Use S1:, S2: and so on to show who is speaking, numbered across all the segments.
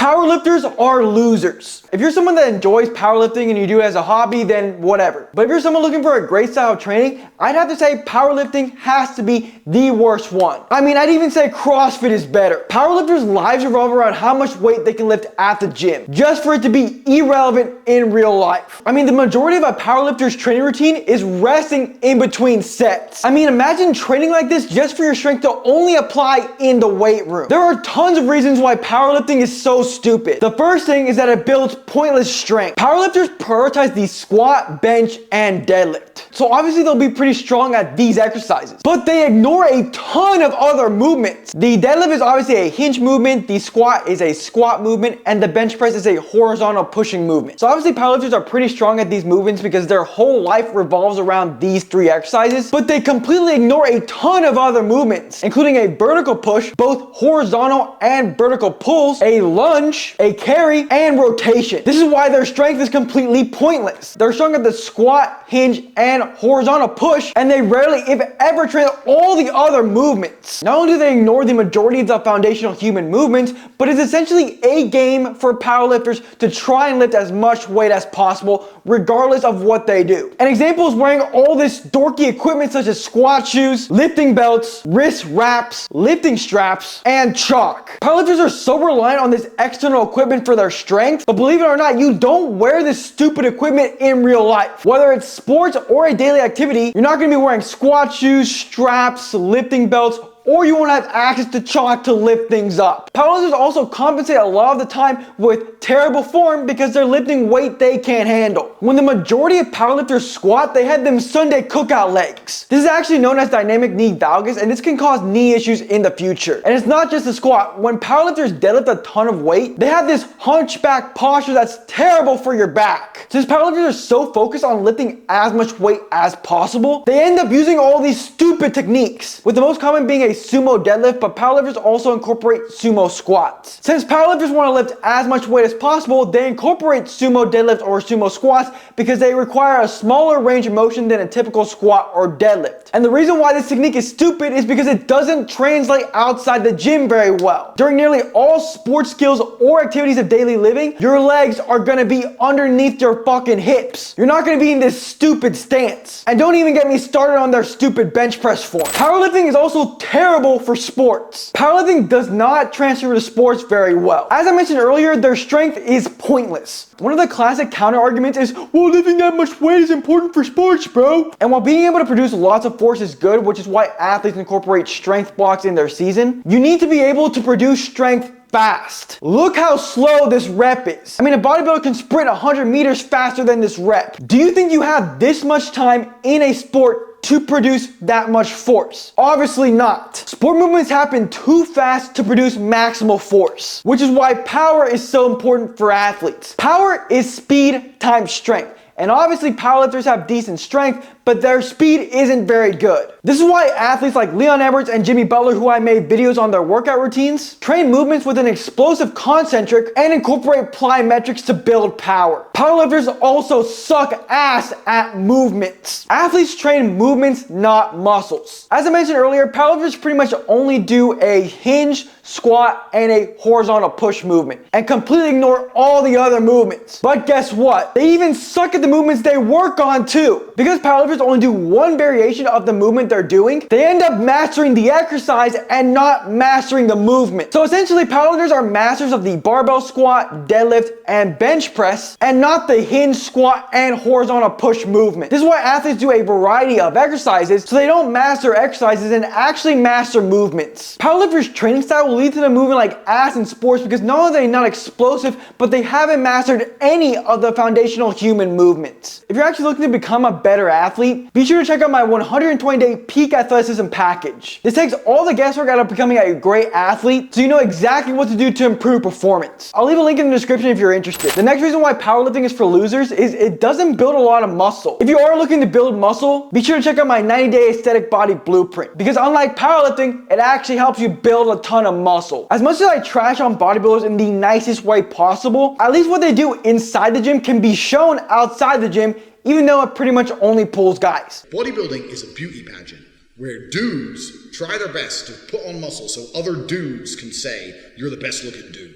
S1: Powerlifters are losers. If you're someone that enjoys powerlifting and you do it as a hobby, then whatever. But if you're someone looking for a great style of training, I'd have to say powerlifting has to be the worst one. I mean, I'd even say CrossFit is better. Powerlifters' lives revolve around how much weight they can lift at the gym, just for it to be irrelevant in real life. I mean, the majority of a powerlifter's training routine is resting in between sets. I mean, imagine training like this just for your strength to only apply in the weight room. There are tons of reasons why powerlifting is so stupid. The first thing is that it builds pointless strength. Powerlifters prioritize the squat, bench, and deadlift. So obviously they'll be pretty strong at these exercises, but they ignore a ton of other movements. The deadlift is obviously a hinge movement, the squat is a squat movement, and the bench press is a horizontal pushing movement. So obviously powerlifters are pretty strong at these movements because their whole life revolves around these three exercises, but they completely ignore a ton of other movements, including a vertical push, both horizontal and vertical pulls, a lunge, a carry, and rotation. This is why their strength is completely pointless. They're strong at the squat, hinge, and horizontal push, and they rarely, if ever, train all the other movements. Not only do they ignore the majority of the foundational human movements, but it's essentially a game for powerlifters to try and lift as much weight as possible, regardless of what they do. An example is wearing all this dorky equipment such as squat shoes, lifting belts, wrist wraps, lifting straps, and chalk. Powerlifters are so reliant on this external equipment for their strength, but believe it or not, you don't wear this stupid equipment in real life. Whether it's sports or a daily activity, you're not going to be wearing squat shoes, straps, lifting belts, or you won't have access to chalk to lift things up. Powerlifters also compensate a lot of the time with terrible form because they're lifting weight they can't handle. When the majority of powerlifters squat, they have them Sunday cookout legs. This is actually known as dynamic knee valgus, and this can cause knee issues in the future. And it's not just the squat. When powerlifters deadlift a ton of weight, they have this hunchback posture that's terrible for your back. Since powerlifters are so focused on lifting as much weight as possible, they end up using all these stupid techniques, with the most common being a sumo deadlift, but powerlifters also incorporate sumo squats. Since powerlifters want to lift as much weight as possible, they incorporate sumo deadlift or sumo squats because they require a smaller range of motion than a typical squat or deadlift. And the reason why this technique is stupid is because it doesn't translate outside the gym very well. During nearly all sports skills or activities of daily living, your legs are gonna be underneath your fucking hips. You're not gonna be in this stupid stance. And don't even get me started on their stupid bench press form. Powerlifting is also terrible for sports. Powerlifting does not transfer to sports very well. As I mentioned earlier, their strength is pointless. One of the classic counter arguments is, well, lifting that much weight is important for sports, bro. And while being able to produce lots of force is good, which is why athletes incorporate strength blocks in their season, you need to be able to produce strength fast. Look how slow this rep is. I mean, a bodybuilder can sprint 100 meters faster than this rep. Do you think you have this much time in a sport to produce that much force? Obviously not. Sport movements happen too fast to produce maximal force, which is why power is so important for athletes. Power is speed times strength. And obviously powerlifters have decent strength, but their speed isn't very good. This is why athletes like Leon Edwards and Jimmy Butler, who I made videos on their workout routines, train movements with an explosive concentric and incorporate plyometrics to build power. Powerlifters also suck ass at movements. Athletes train movements, not muscles. As I mentioned earlier, powerlifters pretty much only do a hinge, squat, and a horizontal push movement, and completely ignore all the other movements. But guess what? They even suck at the movements they work on too. Because powerlifters only do one variation of the movement they're doing, they end up mastering the exercise and not mastering the movement. So essentially, powerlifters are masters of the barbell squat, deadlift, and bench press, and not the hinge, squat, and horizontal push movement. This is why athletes do a variety of exercises, so they don't master exercises and actually master movements. Powerlifters' training style will lead to them moving like ass in sports because not only are they not explosive, but they haven't mastered any of the foundational human movements. If you're actually looking to become a better athlete, be sure to check out my 120-day peak athleticism package. This takes all the guesswork out of becoming a great athlete, so you know exactly what to do to improve performance. I'll leave a link in the description if you're interested. The next reason why powerlifting is for losers is it doesn't build a lot of muscle. If you are looking to build muscle, be sure to check out my 90-day aesthetic body blueprint, because unlike powerlifting, it actually helps you build a ton of muscle. As much as I trash on bodybuilders in the nicest way possible, at least what they do inside the gym can be shown outside the gym, even though it pretty much only pulls guys.
S2: Bodybuilding is a beauty pageant where dudes try their best to put on muscle so other dudes can say, you're the best looking dude.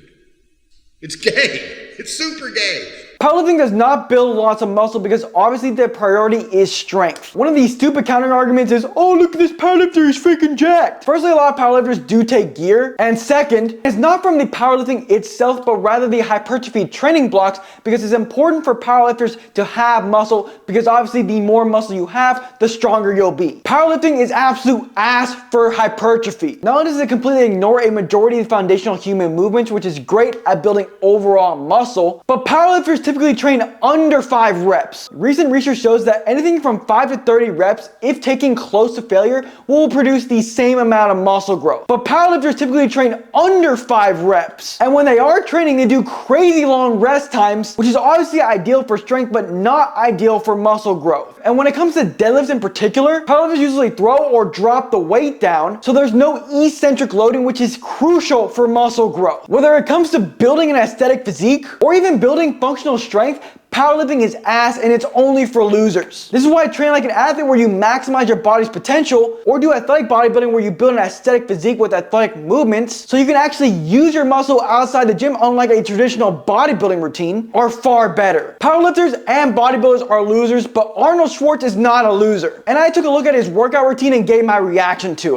S2: It's gay. It's super gay.
S1: Powerlifting does not build lots of muscle because obviously their priority is strength. One of these stupid counter arguments is, oh, look at this powerlifter, he's freaking jacked. Firstly, a lot of powerlifters do take gear. And second, it's not from the powerlifting itself, but rather the hypertrophy training blocks, because it's important for powerlifters to have muscle, because obviously the more muscle you have, the stronger you'll be. Powerlifting is absolute ass for hypertrophy. Not only does it completely ignore a majority of the foundational human movements, which is great at building overall muscle, but powerlifters typically train under 5 reps. Recent research shows that anything from 5 to 30 reps, if taken close to failure, will produce the same amount of muscle growth. But powerlifters typically train under 5 reps. And when they are training, they do crazy long rest times, which is obviously ideal for strength, but not ideal for muscle growth. And when it comes to deadlifts in particular, powerlifters usually throw or drop the weight down, so there's no eccentric loading, which is crucial for muscle growth. Whether it comes to building an aesthetic physique, or even building functional strength, powerlifting is ass and it's only for losers. This is why I train like an athlete, where you maximize your body's potential, or do athletic bodybuilding where you build an aesthetic physique with athletic movements so you can actually use your muscle outside the gym, unlike a traditional bodybuilding routine, are far better. Powerlifters and bodybuilders are losers, but Arnold Schwartz is not a loser. And I took a look at his workout routine and gave my reaction to it.